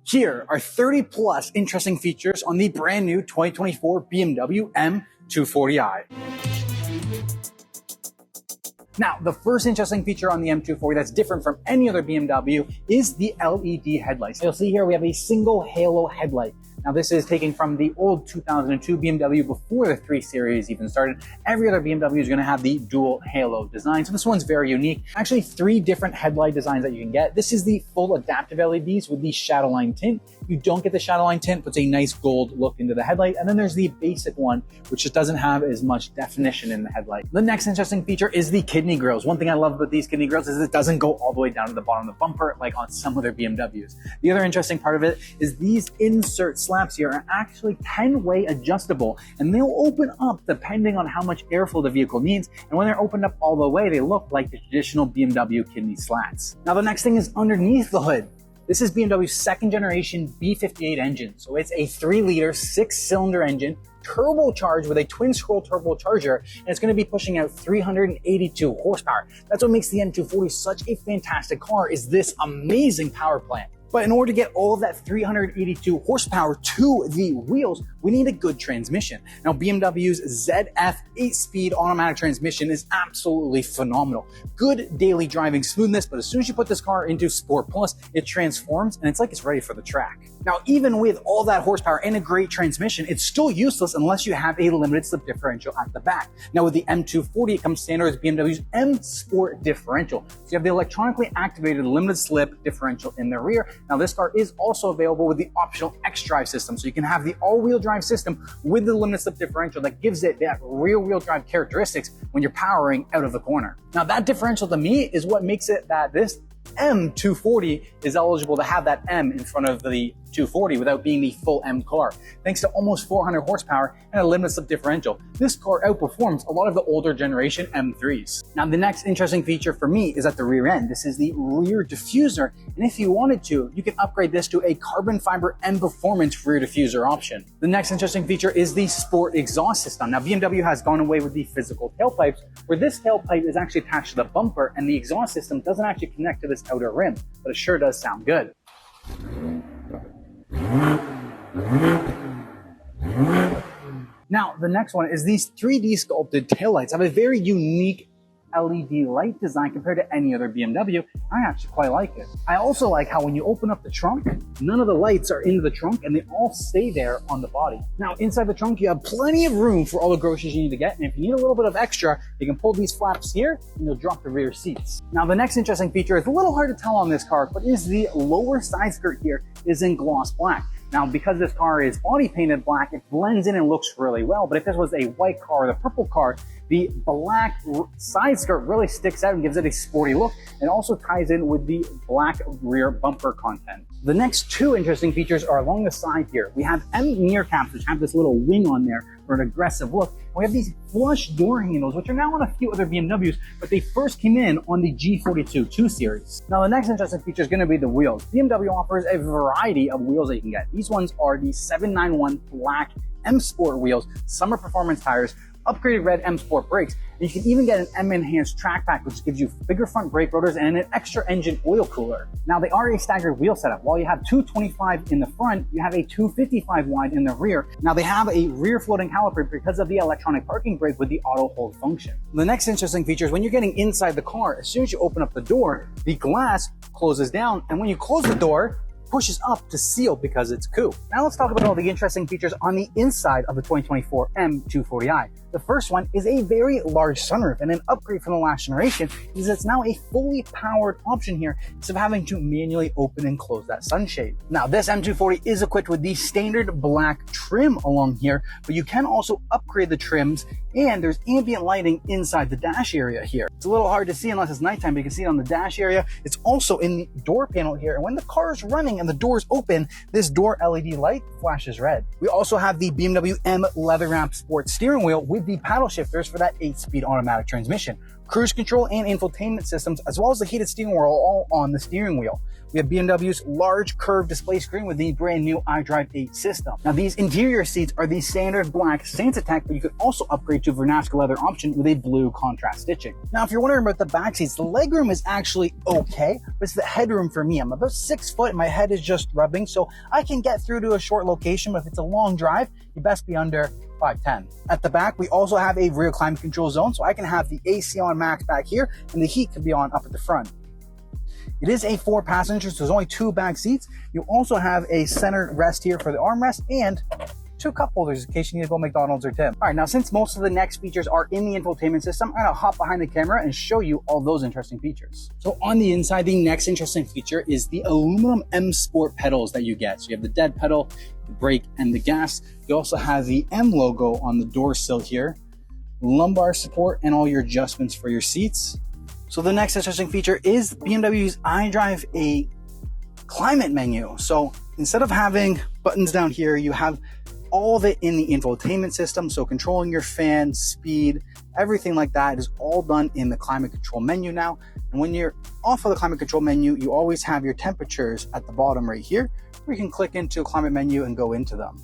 Here are 30 plus interesting features on the brand new 2024 BMW M240i. Now, the first interesting feature on the M240 that's different from any other BMW is the LED headlights. You'll see here we have a single halo headlight. Now, this is taken from the old 2002 BMW before the 3 Series even started. Every other BMW is going to have the dual halo design, so this one's very unique. Actually, 3 different headlight designs that you can get. This is the full adaptive LEDs with the shadow line tint. You don't get the shadow line tint, puts a nice gold look into the headlight. And then there's the basic one, which just doesn't have as much definition in the headlight. The next interesting feature is the kidney grills. One thing I love about these kidney grills is it doesn't go all the way down to the bottom of the bumper like on some other BMWs. The other interesting part of it is these insert slabs here are actually 10-way adjustable, and they'll open up depending on how much airflow the vehicle needs. And when they're opened up all the way, they look like the traditional BMW kidney slats. Now, the next thing is underneath the hood. This is BMW's second generation B58 engine. So it's a 3-liter, 6-cylinder engine, turbocharged with a twin scroll turbocharger, and it's going to be pushing out 382 horsepower. That's what makes the M240 such a fantastic car, is this amazing power plant. But in order to get all of that 382 horsepower to the wheels, we need a good transmission. Now, BMW's ZF 8-speed automatic transmission is absolutely phenomenal. Good daily driving smoothness, but as soon as you put this car into Sport Plus, it transforms and it's like it's ready for the track. Now, even with all that horsepower and a great transmission, it's still useless unless you have a limited slip differential at the back. Now, with the M240, it comes standard as BMW's M Sport differential. So you have the electronically activated limited slip differential in the rear. Now, this car is also available with the optional X-Drive system, so you can have the all-wheel drive system with the limited slip differential that gives it that rear-wheel drive characteristics when you're powering out of the corner. Now, that differential to me is what makes it that this M240 is eligible to have that M in front of the 240 without being the full M car. Thanks to almost 400 horsepower and a limited slip differential, this car outperforms a lot of the older generation M3s. Now, the next interesting feature for me is at the rear end. This is the rear diffuser, and if you wanted to, you can upgrade this to a carbon fiber M Performance rear diffuser option. The next interesting feature is the Sport exhaust system. Now, BMW has gone away with the physical tailpipes, where this tailpipe is actually attached to the bumper, and the exhaust system doesn't actually connect to this outer rim, but it sure does sound good. Now, the next one is these 3D sculpted taillights have a very unique LED light design compared to any other BMW. I actually quite like it. I also like how when you open up the trunk, none of the lights are into the trunk and they all stay there on the body. Now, inside the trunk, you have plenty of room for all the groceries you need to get. And if you need a little bit of extra, you can pull these flaps here and you'll drop the rear seats. Now, the next interesting feature is a little hard to tell on this car, but is the lower side skirt here is in gloss black. Now, because this car is body painted black, it blends in and looks really well. But if this was a white car or the purple car, the black side skirt really sticks out and gives it a sporty look, and also ties in with the black rear bumper content. The next 2 interesting features are along the side here. We have M mirror caps, which have this little wing on there for an aggressive look. We have these flush door handles, which are now on a few other BMWs, but they first came in on the G42 2 Series. Now, the next interesting feature is going to be the wheels. BMW offers a variety of wheels that you can get. These ones are the 791 black M Sport wheels, summer performance tires, upgraded red M Sport brakes, and you can even get an M Enhanced track pack, which gives you bigger front brake rotors and an extra engine oil cooler. Now, they are a staggered wheel setup. While you have 225 in the front, you have a 255 wide in the rear. Now, they have a rear floating caliper because of the electronic parking brake with the auto hold function. The next interesting feature is when you're getting inside the car, as soon as you open up the door, the glass closes down, and when you close the door, pushes up to seal because it's coupe. Now let's talk about all the interesting features on the inside of the 2024 M240i. The first one is a very large sunroof, and an upgrade from the last generation is it's now a fully powered option here instead of having to manually open and close that sunshade. Now, this M240 is equipped with the standard black trim along here, but you can also upgrade the trims, and there's ambient lighting inside the dash area here. It's a little hard to see unless it's nighttime, but you can see it on the dash area. It's also in the door panel here, and when the car is running and the doors open, this door LED light flashes red. We also have the BMW M leather wrapped sport steering wheel with the paddle shifters for that 8-speed automatic transmission. cruise control and infotainment systems, as well as the heated steering wheel all on the steering wheel. We have BMW's large curved display screen with the brand new iDrive 8 system. Now these interior seats are the standard black Santa Tech, but you could also upgrade to Vernasca leather option with a blue contrast stitching. Now if you're wondering about the back seats, the legroom is actually okay, but it's the headroom for me. I'm about 6 foot and my head is just rubbing, so I can get through to a short location, but if it's a long drive, you best be under 5'10". At the back, we also have a rear climate control zone, so I can have the AC on max back here, and the heat can be on up at the front. It is a 4-passenger, so there's only 2 back seats. You also have a center rest here for the armrest and 2 cup holders in case you need to go McDonald's or Tim. All right, now since most of the next features are in the infotainment system, I'm gonna hop behind the camera and show you all those interesting features. So on the inside, the next interesting feature is the aluminum M Sport pedals that you get. So you have the dead pedal, the brake, and the gas. You also have the M logo on the door sill here, lumbar support, and all your adjustments for your seats. So the next interesting feature is BMW's iDrive 8 climate menu. So instead of having buttons down here, you have all of it in the infotainment system. So controlling your fan, speed, everything like that is all done in the climate control menu now. And when you're off of the climate control menu, you always have your temperatures at the bottom right here, where you can click into a climate menu and go into them.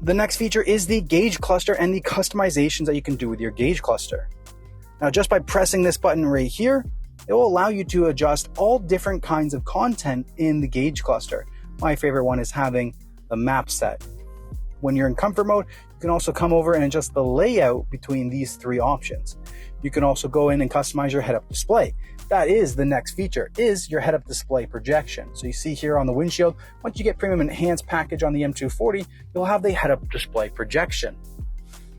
The next feature is the gauge cluster and the customizations that you can do with your gauge cluster. Now, just by pressing this button right here, it will allow you to adjust all different kinds of content in the gauge cluster. My favorite one is having the map set. When you're in comfort mode, you can also come over and adjust the layout between these 3 options. You can also go in and customize your head-up display. That is the next feature, is your head-up display projection. So you see here on the windshield, once you get Premium Enhanced package on the M240, you'll have the head-up display projection.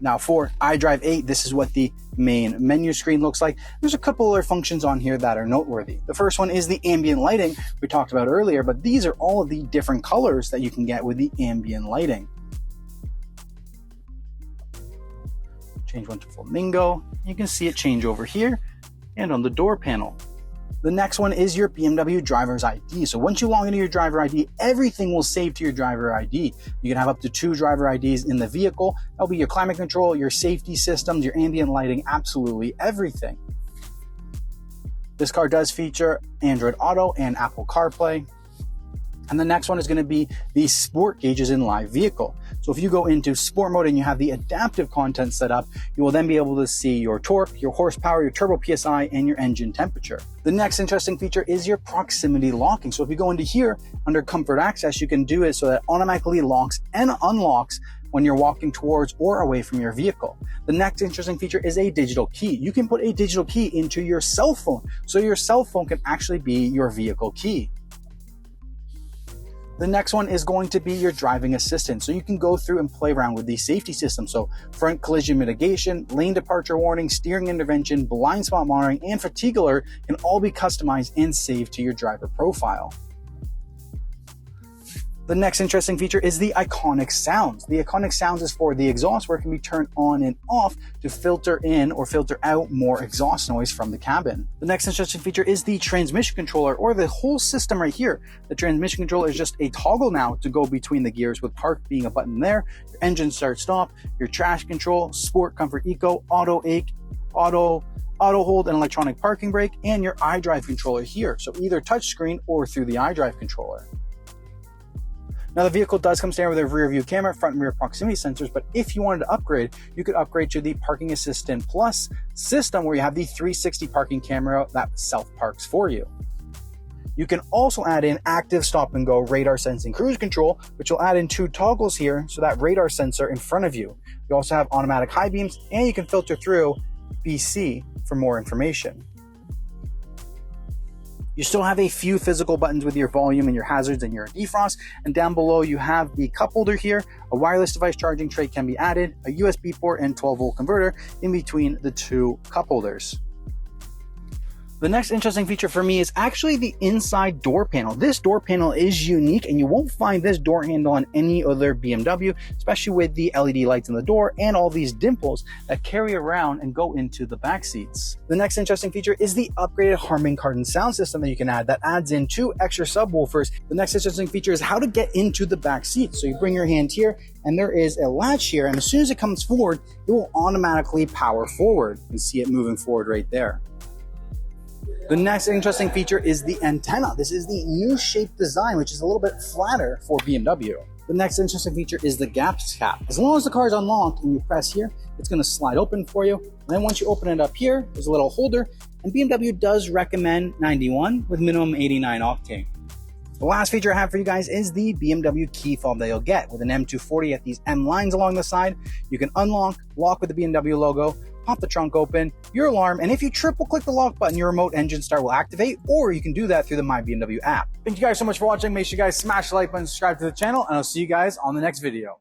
Now for iDrive 8, this is what the main menu screen looks like. There's a couple other functions on here that are noteworthy. The first one is the ambient lighting we talked about earlier, but these are all of the different colors that you can get with the ambient lighting. Change one to flamingo. You can see it change over here and on the door panel. The next one is your BMW driver's ID. So once you log into your driver ID, everything will save to your driver ID. You can have up to 2 driver IDs in the vehicle. That'll be your climate control, your safety systems, your ambient lighting, absolutely everything. This car does feature Android Auto and Apple CarPlay. And the next one is going to be the sport gauges in live vehicle. So if you go into sport mode and you have the adaptive content set up, you will then be able to see your torque, your horsepower, your turbo PSI, and your engine temperature. The next interesting feature is your proximity locking. So if you go into here under comfort access, you can do it so that it automatically locks and unlocks when you're walking towards or away from your vehicle. The next interesting feature is a digital key. You can put a digital key into your cell phone, so your cell phone can actually be your vehicle key. The next one is going to be your driving assistant. So you can go through and play around with the safety system. So front collision mitigation, lane departure warning, steering intervention, blind spot monitoring, and fatigue alert can all be customized and saved to your driver profile. The next interesting feature is the iconic sounds. The iconic sounds is for the exhaust, where it can be turned on and off to filter in or filter out more exhaust noise from the cabin. The next interesting feature is the transmission controller, or the whole system right here. The transmission controller is just a toggle now to go between the gears, with park being a button there, your engine start stop, your traction control, sport, comfort, eco, auto hold, and electronic parking brake, and your iDrive controller here. So either touchscreen or through the iDrive controller. Now the vehicle does come standard with a rear view camera, front and rear proximity sensors, but if you wanted to upgrade, you could upgrade to the Parking Assistant Plus system, where you have the 360 parking camera that self-parks for you. You can also add in active stop and go radar sensing cruise control, which will add in 2 toggles here, so that radar sensor in front of you. You also have automatic high beams, and you can filter through BC for more information. You still have a few physical buttons with your volume and your hazards and your defrost, and down below you have the cup holder here. A wireless device charging tray can be added, a USB port and 12-volt converter in between the 2 cup holders. The next interesting feature for me is actually the inside door panel. This door panel is unique and you won't find this door handle on any other BMW, especially with the LED lights in the door and all these dimples that carry around and go into the back seats. The next interesting feature is the upgraded Harman Kardon sound system that you can add that adds in 2 extra subwoofers. The next interesting feature is how to get into the back seat. So you bring your hand here and there is a latch here, and as soon as it comes forward, it will automatically power forward. You can see it moving forward right there. The next interesting feature is the antenna. This is the new shape design, which is a little bit flatter for BMW. The next interesting feature is the gas cap. As long as the car is unlocked and you press here, it's going to slide open for you. And then once you open it up here, there's a little holder, and BMW does recommend 91 with minimum 89 octane. The last feature I have for you guys is the BMW key fob that you'll get. With an M240 at these M lines along the side, you can unlock, lock with the BMW logo, pop the trunk open, your alarm, and if you triple click the lock button, your remote engine start will activate, or you can do that through the My BMW app. Thank you guys so much for watching. Make sure you guys smash the like button, subscribe to the channel, and I'll see you guys on the next video.